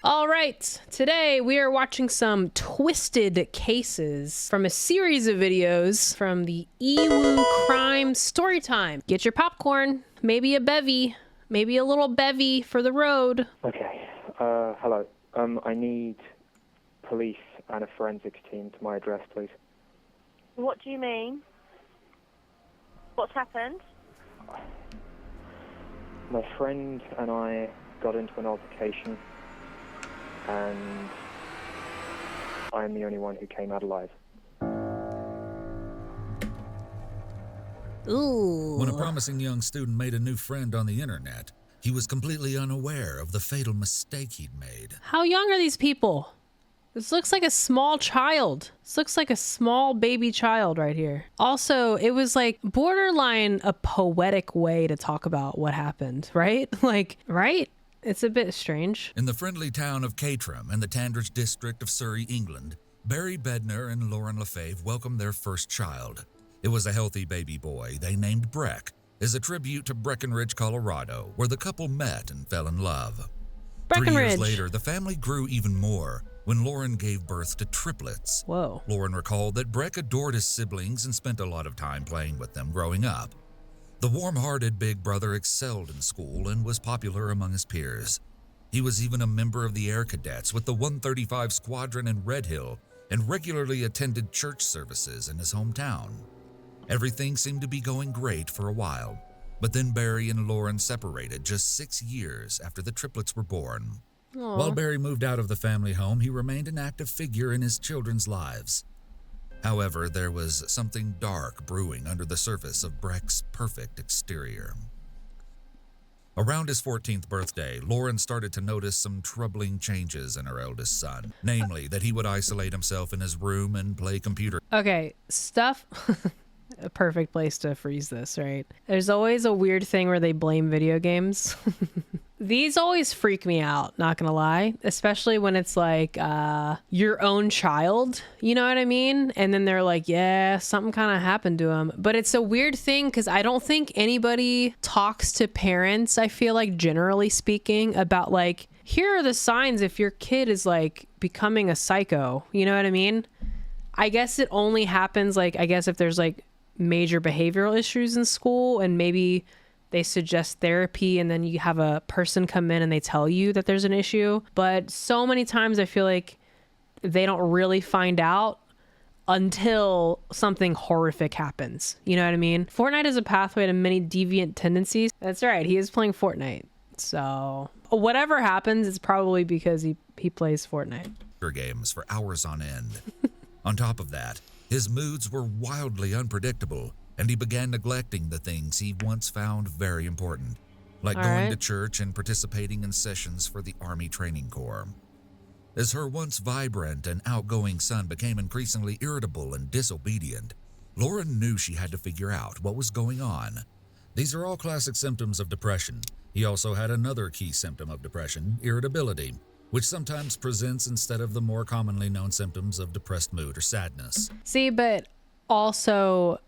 All right, today we are watching some twisted cases from a series of videos from the Ewu Crime Storytime. Get your popcorn, maybe a bevy, maybe a little bevy for the road. Okay, hello. I need police and a forensics team to my address, please. What do you mean? What's happened? My friend and I got into an altercation, and I'm the only one who came out alive. Ooh. When a promising young student made a new friend on the internet, he was completely unaware of the fatal mistake he'd made. How young are these people? This looks like a small child. This looks like a small baby child right here. Also, it was like borderline a poetic way to talk about what happened, right? Like, right? It's a bit strange. In the friendly town of Caterham in the Tandridge district of Surrey, England, Barry Bednar and Lauren Lefebvre welcomed their first child. It was a healthy baby boy they named Breck, as a tribute to Breckenridge, Colorado, where the couple met and fell in love. 3 years later, the family grew even more when Lauren gave birth to triplets. Whoa. Lauren recalled that Breck adored his siblings and spent a lot of time playing with them growing up. The warm-hearted big brother excelled in school and was popular among his peers. He was even a member of the Air Cadets with the 135 Squadron in Red Hill and regularly attended church services in his hometown. Everything seemed to be going great for a while, but then Barry and Lauren separated just 6 years after the triplets were born. Aww. While Barry moved out of the family home, he remained an active figure in his children's lives. However, there was something dark brewing under the surface of Breck's perfect exterior. Around his 14th birthday, Lauren started to notice some troubling changes in her eldest son, namely that he would isolate himself in his room and play computer. Okay, stuff. A perfect place to freeze this, right? There's always a weird thing where they blame video games. These always freak me out, not gonna lie, especially when it's like your own child, you know what I mean? And then they're like, yeah, something kind of happened to him. But it's a weird thing because I don't think anybody talks to parents, I feel like, generally speaking, about like, here are the signs if your kid is like becoming a psycho, you know what I mean? I guess it only happens like, I guess if there's like major behavioral issues in school and maybe they suggest therapy and then you have a person come in and they tell you that there's an issue. But so many times I feel like they don't really find out until something horrific happens. You know what I mean? Fortnite is a pathway to many deviant tendencies. That's right. He is playing Fortnite. So whatever happens, it's probably because he plays Fortnite. Games for hours on end. On top of that, his moods were wildly unpredictable, and he began neglecting the things he once found very important, like going to church and participating in sessions for the Army Training Corps. As her once vibrant and outgoing son became increasingly irritable and disobedient, Lauren knew she had to figure out what was going on. These are all classic symptoms of depression. He also had another key symptom of depression, irritability, which sometimes presents instead of the more commonly known symptoms of depressed mood or sadness. See, but also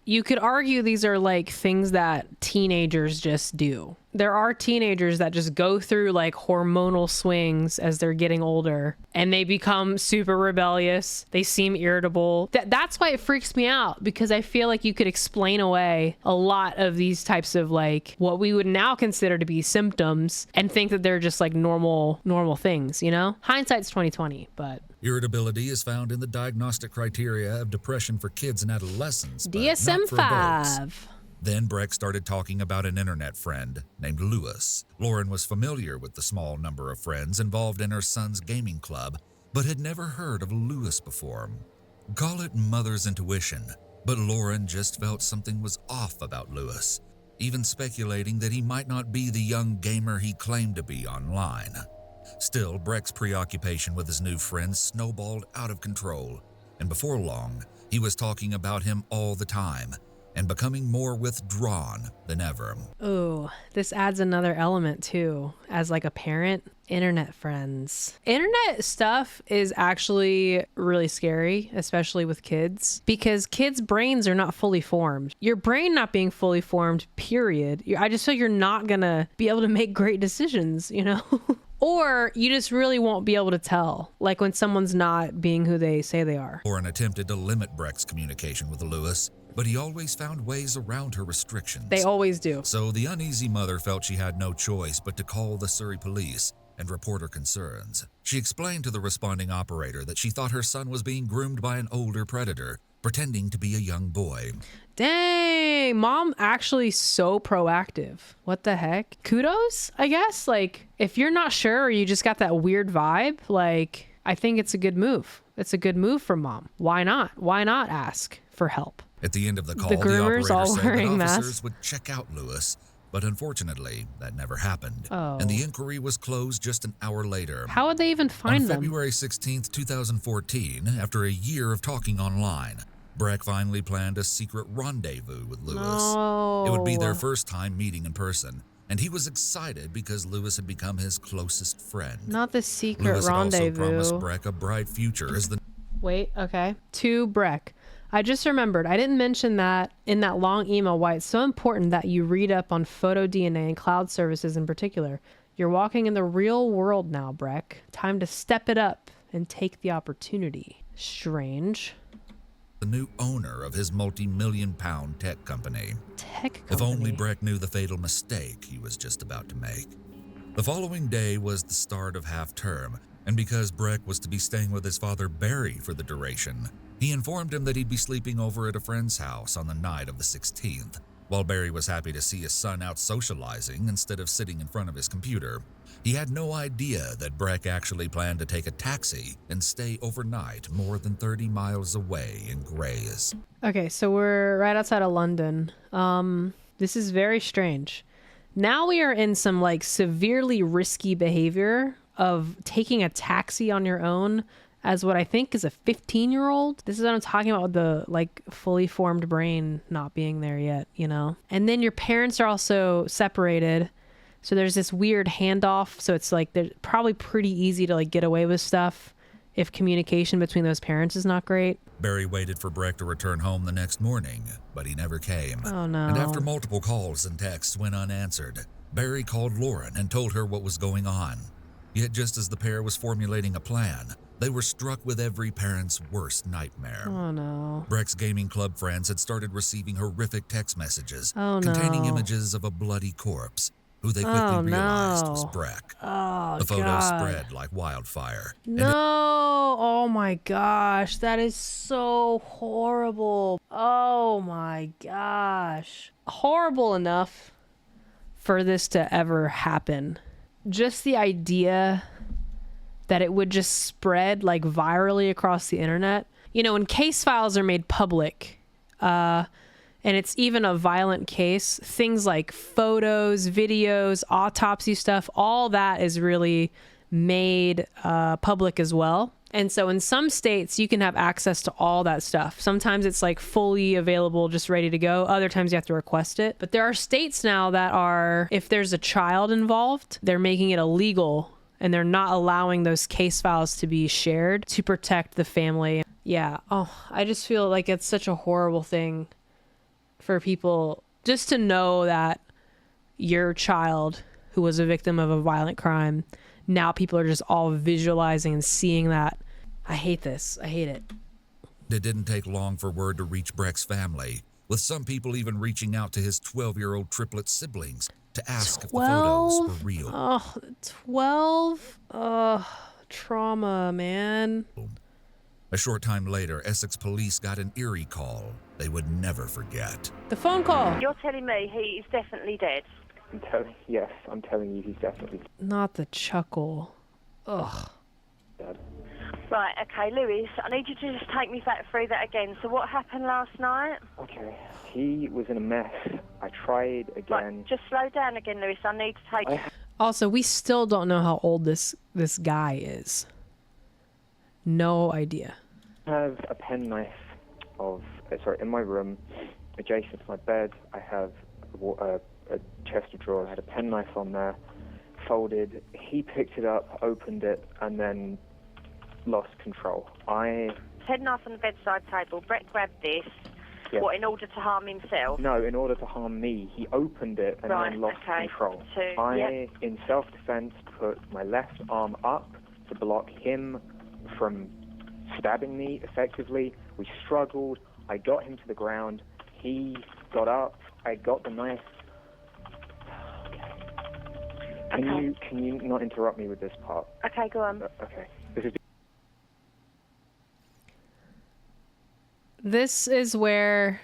you could argue these are like things that teenagers just do. There are teenagers that just go through like hormonal swings as they're getting older and they become super rebellious. They seem irritable. That's why it freaks me out, because I feel like you could explain away a lot of these types of like what we would now consider to be symptoms and think that they're just like normal things, you know? Hindsight's 2020, but irritability is found in the diagnostic criteria of depression for kids and adolescents, but not for adults. DSM-5. Then Breck started talking about an internet friend named Lewis. Lauren was familiar with the small number of friends involved in her son's gaming club, but had never heard of Lewis before. Call it mother's intuition, but Lauren just felt something was off about Lewis, even speculating that he might not be the young gamer he claimed to be online. Still, Breck's preoccupation with his new friend snowballed out of control, and before long, he was talking about him all the time and becoming more withdrawn than ever. Ooh, this adds another element too. As like a parent, internet friends. Internet stuff is actually really scary, especially with kids, because kids' brains are not fully formed. Your brain not being fully formed, period. I just feel you're not gonna be able to make great decisions, you know? Or you just really won't be able to tell, like when someone's not being who they say they are. Lauren attempted to limit Breck's communication with Lewis, but he always found ways around her restrictions. They always do. So the uneasy mother felt she had no choice but to call the Surrey police and report her concerns. She explained to the responding operator that she thought her son was being groomed by an older predator, pretending to be a young boy. Dang, mom actually so proactive. What the heck? Kudos, I guess. Like, if you're not sure or you just got that weird vibe, like, I think it's a good move. It's a good move from mom. Why not? Why not ask for help? At the end of the call, The the groomers operator all said that wearing officers masks. would check out Lewis, but unfortunately, that never happened. Oh. And the inquiry was closed just an hour later. How would they even find On them? February 16th, 2014, after a year of talking online, Breck finally planned a secret rendezvous with Lewis. No. It would be their first time meeting in person, and he was excited because Lewis had become his closest friend. Not the secret Lewis had also rendezvous. promised Breck a bright future as the Wait, okay. To Breck. I just remembered, I didn't mention that in that long email why it's so important that you read up on photo DNA and cloud services in particular. You're walking in the real world now, Breck. Time to step it up and take the opportunity. Strange. new owner of his multi-million-pound tech company. If only Breck knew the fatal mistake he was just about to make. The following day was the start of half-term, and because Breck was to be staying with his father Barry for the duration, he informed him that he'd be sleeping over at a friend's house on the night of the 16th. While Barry was happy to see his son out socializing instead of sitting in front of his computer, he had no idea that Breck actually planned to take a taxi and stay overnight more than 30 miles away in Grays. Okay, so we're right outside of London. This is very strange. Now we are in some like severely risky behavior of taking a taxi on your own as what I think is a 15-year-old. This is what I'm talking about with the like fully formed brain not being there yet, you know? And then your parents are also separated. So there's this weird handoff. So it's like they're probably pretty easy to like get away with stuff if communication between those parents is not great. Barry waited for Breck to return home the next morning, but he never came. Oh no. And after multiple calls and texts went unanswered, Barry called Lauren and told her what was going on. Yet just as the pair was formulating a plan, they were struck with every parent's worst nightmare. Oh no. Breck's gaming club friends had started receiving horrific text messages no. containing images of a bloody corpse, who they quickly realized was Breck. Oh, the photos God. spread like wildfire. No. Oh my gosh. That is so horrible. Oh my gosh. Horrible enough for this to ever happen. Just the idea that it would just spread like virally across the internet. You know, when case files are made public, and it's even a violent case, things like photos, videos, autopsy stuff, all that is really made public as well. And so in some states, you can have access to all that stuff. Sometimes it's like fully available, just ready to go. Other times you have to request it. But there are states now that are, if there's a child involved, they're making it illegal and they're not allowing those case files to be shared to protect the family. Yeah. Oh, I just feel like it's such a horrible thing for people just to know that your child who was a victim of a violent crime, now people are just all visualizing and seeing that. I hate this. I hate it. It didn't take long for word to reach Breck's family, with some people even reaching out to his 12-year-old triplet siblings to ask if the photos were real. Oh, 12? Trauma, man. A short time later, Essex police got an eerie call they would never forget. The phone call. You're telling me he is definitely dead? Yes, I'm telling you, he's definitely Not the chuckle. Ugh. dead. Right, okay, Lewis, I need you to just take me back through that again. So what happened last night? Okay, he was in a mess. I tried again. Right, just slow down again, Lewis. I need to take... Also, we still don't know how old this guy is. No idea. I have a penknife in my room, adjacent to my bed. I have a chest of drawers. I had a penknife on there, folded. He picked it up, opened it, and then lost control. Head knife on the bedside table. Brett grabbed this. Yeah. What, in order to harm himself? No, in order to harm me. He opened it and then lost control. I, in self-defense, put my left arm up to block him from stabbing me effectively. We struggled. I got him to the ground. He got up. I got the knife. Can you not interrupt me with this part? Okay, go on. Okay. This is where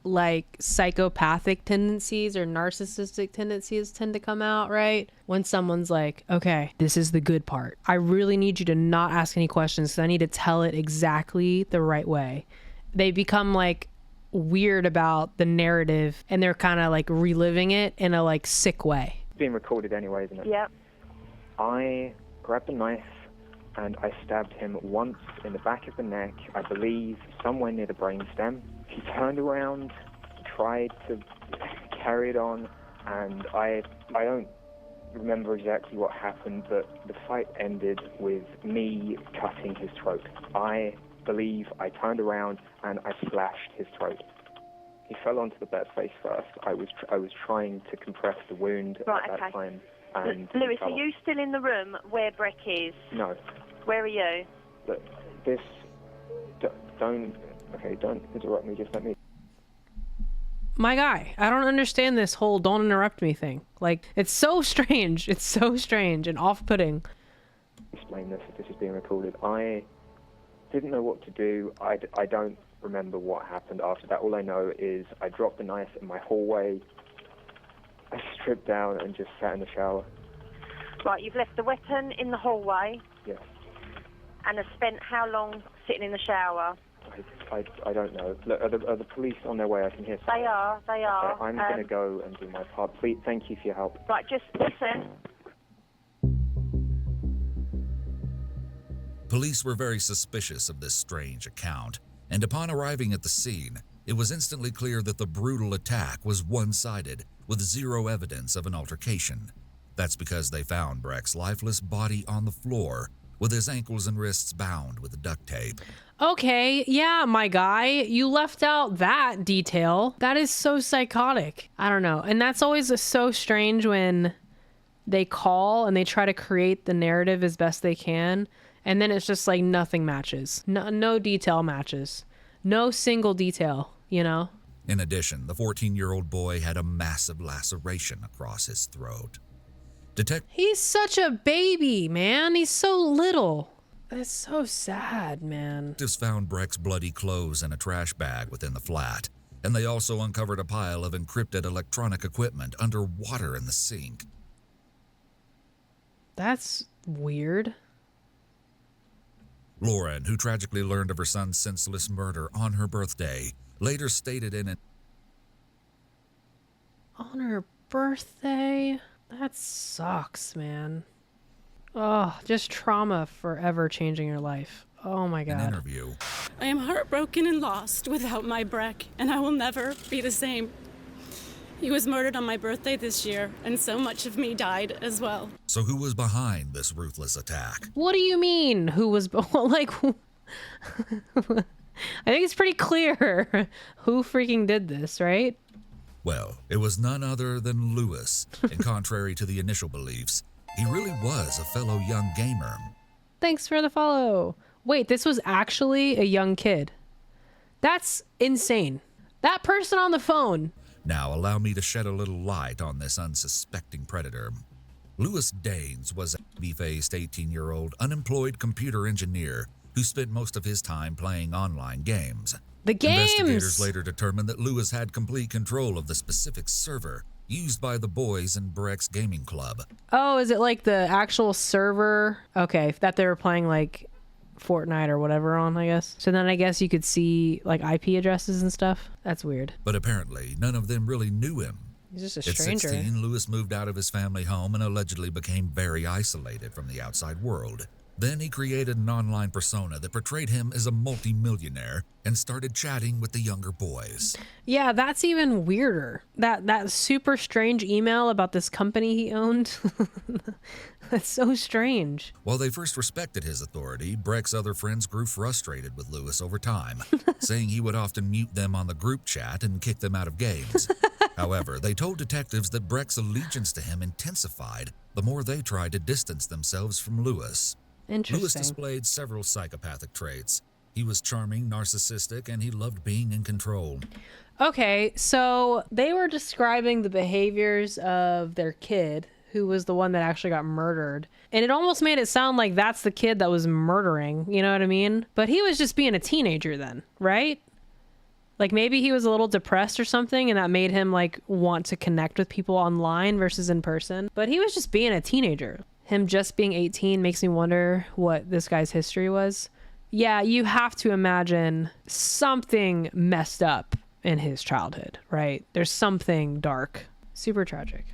like psychopathic tendencies or narcissistic tendencies tend to come out, right? When someone's like, okay, this is the good part. I really need you to not ask any questions because I need to tell it exactly the right way. They become like weird about the narrative and they're kind of like reliving it in a like sick way. It's being recorded anyway, isn't it? Yep. I grabbed the knife and I stabbed him once in the back of the neck, I believe somewhere near the brainstem. He turned around, tried to carry it on, and I don't remember exactly what happened, but the fight ended with me cutting his throat. I believe I turned around and I slashed his throat. He fell onto the bed face first. I was trying to compress the wound at that time. And Lewis, are you still in the room where Breck is? No. Where are you? Don't interrupt me, just let me... My guy, I don't understand this whole don't interrupt me thing. Like, it's so strange. It's so strange and off-putting. Explain this if this is being recorded. I didn't know what to do. I don't remember what happened after that. All I know is I dropped the knife in my hallway. I stripped down and just sat in the shower. Right, you've left the weapon in the hallway. Yes. And have spent how long sitting in the shower? I don't know. Look, are the police on their way? I can hear something. They are. Okay, I'm going to go and do my part. Please, thank you for your help. Right, just listen. Police were very suspicious of this strange account, and upon arriving at the scene, it was instantly clear that the brutal attack was one-sided, with zero evidence of an altercation. That's because they found Breck's lifeless body on the floor, with his ankles and wrists bound with duct tape. Okay, yeah, my guy, you left out that detail. That is so psychotic. I don't know. And that's always so strange when they call and they try to create the narrative as best they can. And then it's just like nothing matches. No detail matches. No single detail, you know? In addition, the 14-year-old boy had a massive laceration across his throat. He's such a baby, man. He's so little. That's so sad, man. Detectives found Breck's bloody clothes in a trash bag within the flat, and they also uncovered a pile of encrypted electronic equipment under water in the sink. That's weird. Lauren, who tragically learned of her son's senseless murder on her birthday, later stated in it, On her birthday? That sucks, man. Oh, just trauma forever changing your life. Oh my God. An interview. I am heartbroken and lost without my Breck, and I will never be the same. He was murdered on my birthday this year, and so much of me died as well. So who was behind this ruthless attack? What do you mean? Who was, like, I think it's pretty clear who freaking did this, right? Well, it was none other than Lewis, and contrary to the initial beliefs, he really was a fellow young gamer. Thanks for the follow. Wait, this was actually a young kid. That's insane. That person on the phone. Now, allow me to shed a little light on this unsuspecting predator. Lewis Daines was a baby-faced 18-year-old unemployed computer engineer who spent most of his time playing online games. The games! Investigators later determined that Lewis had complete control of the specific server used by the boys in Breck's gaming club. Oh, is it like the actual server? Okay, that they were playing like Fortnite or whatever on, I guess. So then I guess you could see like IP addresses and stuff. That's weird. But apparently, none of them really knew him. He's just a stranger. At 16, Lewis moved out of his family home and allegedly became very isolated from the outside world. Then he created an online persona that portrayed him as a multimillionaire and started chatting with the younger boys. Yeah, that's even weirder. That super strange email about this company he owned. That's so strange. While they first respected his authority, Breck's other friends grew frustrated with Lewis over time, saying he would often mute them on the group chat and kick them out of games. However, they told detectives that Breck's allegiance to him intensified the more they tried to distance themselves from Lewis. Interesting. Lewis displayed several psychopathic traits. He was charming, narcissistic, and he loved being in control. Okay, so they were describing the behaviors of their kid, who was the one that actually got murdered. And it almost made it sound like that's the kid that was murdering, you know what I mean? But he was just being a teenager then, right? Like maybe he was a little depressed or something and that made him like want to connect with people online versus in person. But he was just being a teenager. Him just being 18 makes me wonder what this guy's history was. Yeah, you have to imagine something messed up in his childhood, right? There's something dark. Super tragic.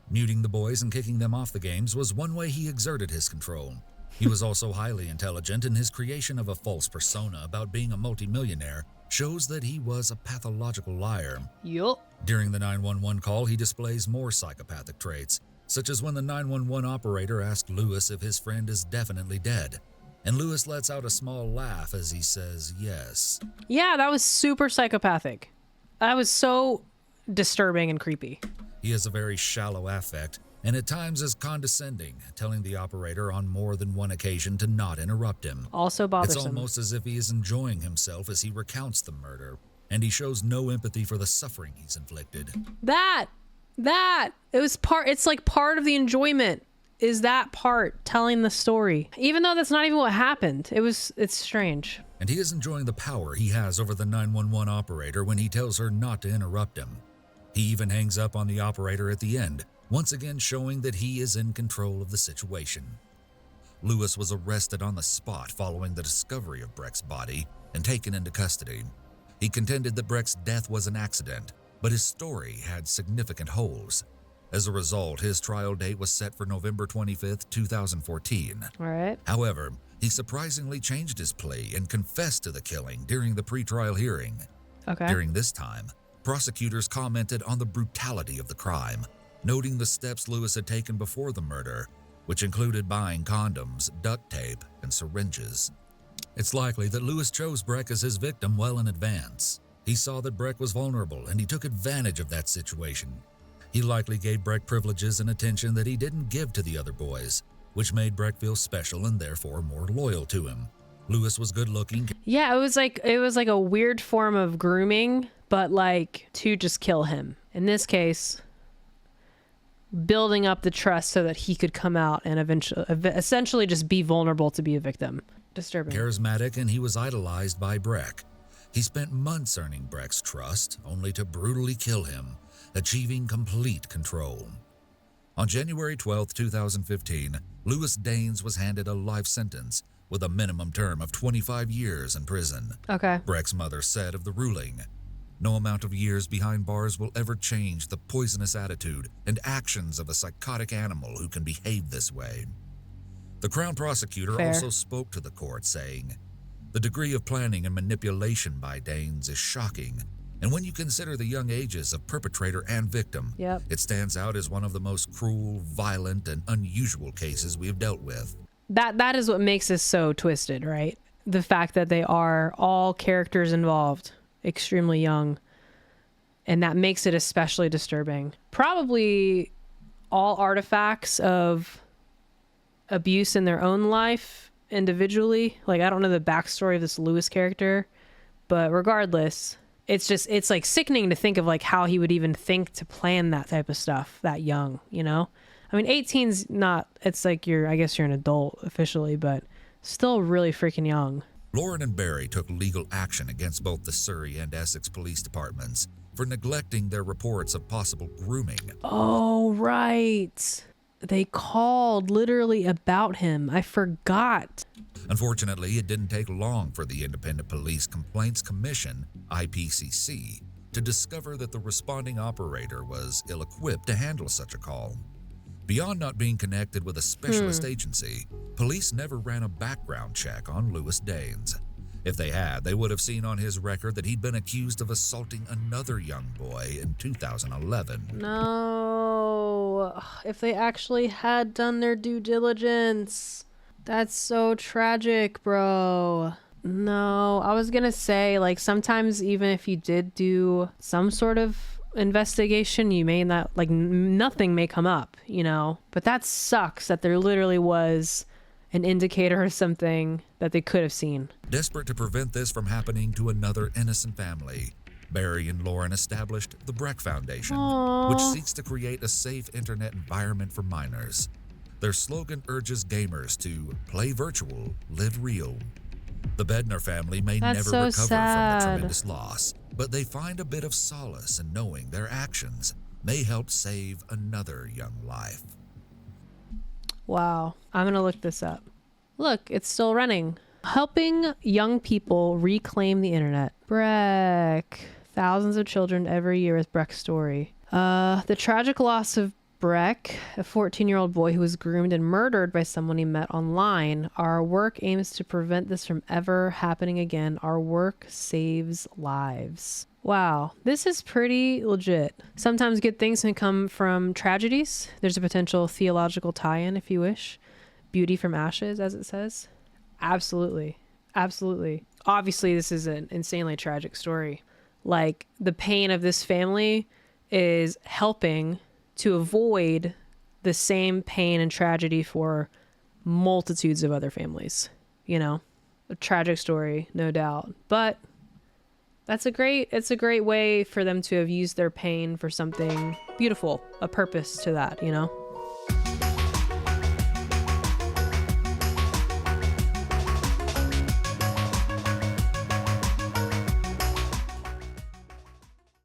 Muting the boys and kicking them off the games was one way he exerted his control. He was also highly intelligent, and his creation of a false persona about being a multimillionaire shows that he was a pathological liar. Yup. During the 911 call, he displays more psychopathic traits, such as when the 911 operator asked Lewis if his friend is definitely dead. And Lewis lets out a small laugh as he says yes. Yeah, that was super psychopathic. That was so disturbing and creepy. He has a very shallow affect, and at times is condescending, telling the operator on more than one occasion to not interrupt him. Also bothersome. It's almost as if he is enjoying himself as he recounts the murder, and he shows no empathy for the suffering he's inflicted. It's like part of the enjoyment is that part, telling the story. Even though that's not even what happened. It's strange. And he is enjoying the power he has over the 911 operator when he tells her not to interrupt him. He even hangs up on the operator at the end, once again showing that he is in control of the situation. Lewis was arrested on the spot following the discovery of Breck's body and taken into custody. He contended that Breck's death was an accident, but his story had significant holes. As a result, his trial date was set for November 25th, 2014. All right. However, he surprisingly changed his plea and confessed to the killing during the pretrial hearing. Okay. During this time, prosecutors commented on the brutality of the crime, noting the steps Lewis had taken before the murder, which included buying condoms, duct tape, and syringes. It's likely that Lewis chose Breck as his victim well in advance. He saw that Breck was vulnerable and he took advantage of that situation. He likely gave Breck privileges and attention that he didn't give to the other boys, which made Breck feel special and therefore more loyal to him. Lewis was good looking. Yeah, it was like a weird form of grooming, but like to just kill him. In this case, building up the trust so that he could come out and essentially just be vulnerable to be a victim. Disturbing. Charismatic, and he was idolized by Breck. He spent months earning Breck's trust, only to brutally kill him, achieving complete control. On January 12, 2015, Lewis Daines was handed a life sentence with a minimum term of 25 years in prison. Okay. Breck's mother said of the ruling, "No amount of years behind bars will ever change the poisonous attitude and actions of a psychotic animal who can behave this way." The Crown prosecutor Fair. also spoke to the court, saying, "The degree of planning and manipulation by Daines is shocking, and when you consider the young ages of perpetrator and victim, Yep. it stands out as one of the most cruel, violent, and unusual cases we have dealt with." That is what makes this so twisted, right? The fact that they are all characters involved, extremely young, and that makes it especially disturbing. Probably all artifacts of abuse in their own life individually. Like, I don't know the backstory of this Lewis character, but regardless, it's like sickening to think of like how he would even think to plan that type of stuff that young, you know? I mean, 18's not, it's like I guess you're an adult officially, but still really freaking young. Lauren and Barry took legal action against both the Surrey and Essex police departments for neglecting their reports of possible grooming. Oh, right. They called literally about him. I forgot. Unfortunately, it didn't take long for the Independent Police Complaints Commission, IPCC, to discover that the responding operator was ill-equipped to handle such a call. Beyond not being connected with a specialist agency, police never ran a background check on Louis Daines. If they had, they would have seen on his record that he'd been accused of assaulting another young boy in 2011. No. If they actually had done their due diligence. That's so tragic, bro. No, I was gonna say, like, sometimes even if you did do some sort of investigation, you may not, like, nothing may come up, you know? But that sucks that there literally was an indicator or something that they could have seen. Desperate to prevent this from happening to another innocent family, Barry and Lauren established the Breck Foundation, which seeks to create a safe internet environment for minors. Their slogan urges gamers to play virtual, live real. The Bednar family may never recover from the tremendous loss, but they find a bit of solace in knowing their actions may help save another young life. Wow. I'm going to look this up. Look, it's still running. Helping young people reclaim the internet. Breck. Thousands of children every year with Breck's story. The tragic loss of Breck, a 14-year-old boy who was groomed and murdered by someone he met online. Our work aims to prevent this from ever happening again. Our work saves lives. Wow, this is pretty legit. Sometimes good things can come from tragedies. There's a potential theological tie-in, if you wish. Beauty from ashes, as it says. Absolutely. Absolutely. Obviously, this is an insanely tragic story. Like, the pain of this family is helping to avoid the same pain and tragedy for multitudes of other families. You know, a tragic story, no doubt. But it's a great way for them to have used their pain for something beautiful, a purpose to that, you know?